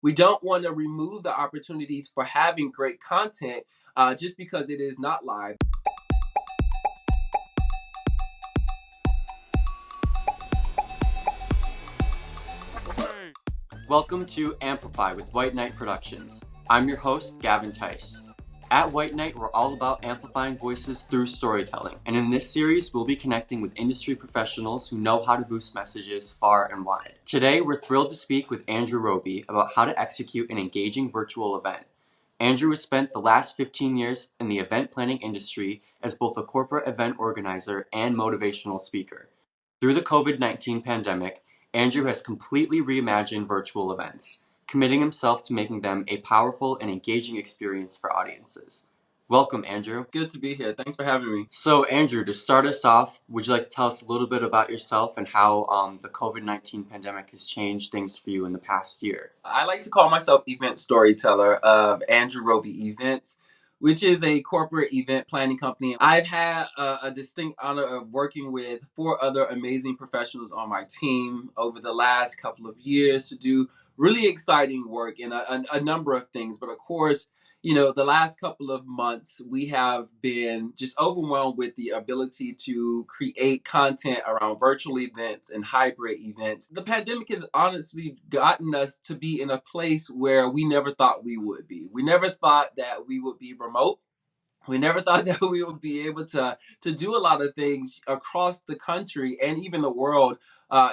We don't want to remove the opportunities for having great content just because it is not live. Welcome to Amplify with White Knight Productions. I'm your host, Gavin Tice. At White Knight, we're all about amplifying voices through storytelling, and in this series, we'll be connecting with industry professionals who know how to boost messages far and wide. Today, we're thrilled to speak with Andrew Roby about how to execute an engaging virtual event. Andrew has spent the last 15 years in the event planning industry as both a corporate event organizer and motivational speaker. Through the COVID-19 pandemic, Andrew has completely reimagined virtual events, committing himself to making them a powerful and engaging experience for audiences. Welcome, Andrew. Good to be here. Thanks for having me. So, Andrew, to start us off, would you like to tell us a little bit about yourself and how the COVID-19 pandemic has changed things for you in the past year? I like to call myself event storyteller of Andrew Roby Events, which is a corporate event planning company. I've had a distinct honor of working with 4 other amazing professionals on my team over the last couple of years to do really exciting work in a number of things. But of course, the last couple of months, we have been just overwhelmed with the ability to create content around virtual events and hybrid events. The pandemic has honestly gotten us to be in a place where we never thought we would be. We never thought that we would be remote. We never thought that we would be able to do a lot of things across the country and even the world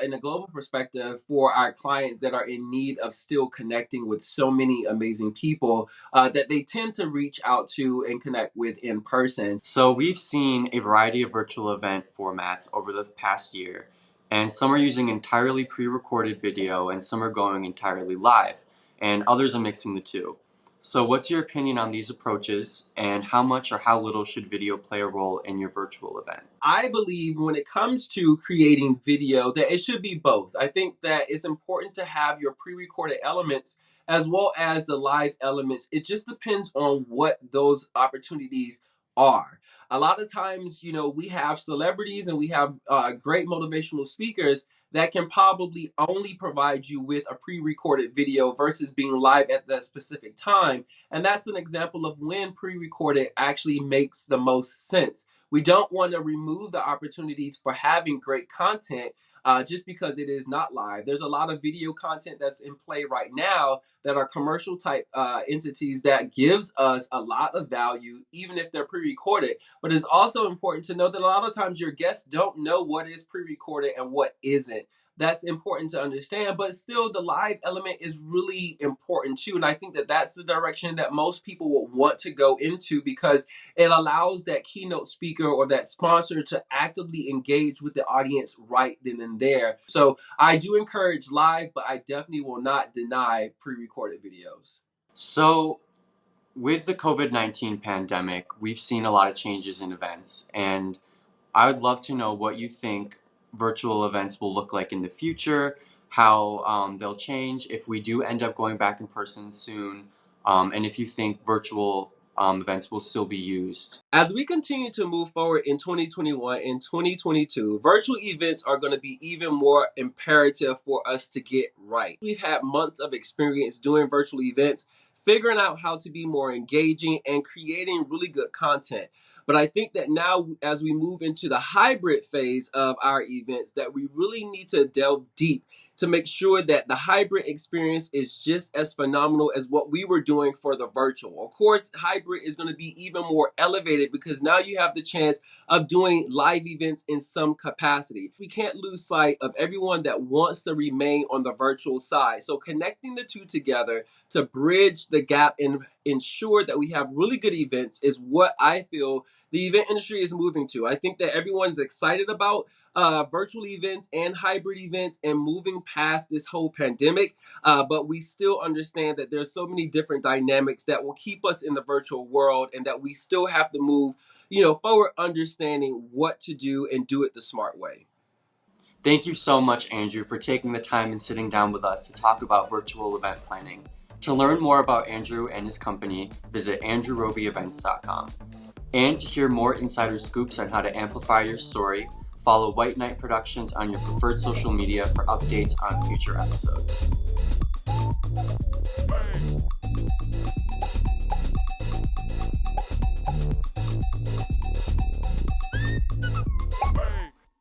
in a global perspective for our clients that are in need of still connecting with so many amazing people that they tend to reach out to and connect with in person. So, we've seen a variety of virtual event formats over the past year, and some are using entirely pre-recorded video and some are going entirely live, and others are mixing the two. So what's your opinion on these approaches, and how much or how little should video play a role in your virtual event? I believe when it comes to creating video that it should be both. I think that it's important to have your pre-recorded elements as well as the live elements. It just depends on what those opportunities are. A lot of times, we have celebrities and we have great motivational speakers that can probably only provide you with a pre-recorded video versus being live at that specific time. And that's an example of when pre-recorded actually makes the most sense. We don't want to remove the opportunities for having great content just because it is not live. There's a lot of video content that's in play right now that are commercial type entities that gives us a lot of value, even if they're pre-recorded. But it's also important to know that a lot of times your guests don't know what is pre-recorded and what isn't. That's important to understand, but still the live element is really important too. And I think that that's the direction that most people will want to go into because it allows that keynote speaker or that sponsor to actively engage with the audience right then and there. So I do encourage live, but I definitely will not deny pre-recorded videos. So with the COVID-19 pandemic, we've seen a lot of changes in events, and I would love to know what you think virtual events will look like in the future, how they'll change if we do end up going back in person soon, and if you think virtual events will still be used. As we continue to move forward in 2021 and 2022, virtual events are going to be even more imperative for us to get right. We've had months of experience doing virtual events, figuring out how to be more engaging and creating really good content. But I think that now, as we move into the hybrid phase of our events, that we really need to delve deep to make sure that the hybrid experience is just as phenomenal as what we were doing for the virtual. Of course, hybrid is going to be even more elevated because now you have the chance of doing live events in some capacity. We can't lose sight of everyone that wants to remain on the virtual side. So connecting the two together to bridge the gap and ensure that we have really good events is what I feel the event industry is moving to. I think that everyone's excited about virtual events and hybrid events and moving past this whole pandemic. But we still understand that there's so many different dynamics that will keep us in the virtual world and that we still have to move, forward understanding what to do and do it the smart way. Thank you so much, Andrew, for taking the time and sitting down with us to talk about virtual event planning. To learn more about Andrew and his company, visit andrewrobyevents.com. And to hear more insider scoops on how to amplify your story, follow White Knight Productions on your preferred social media for updates on future episodes.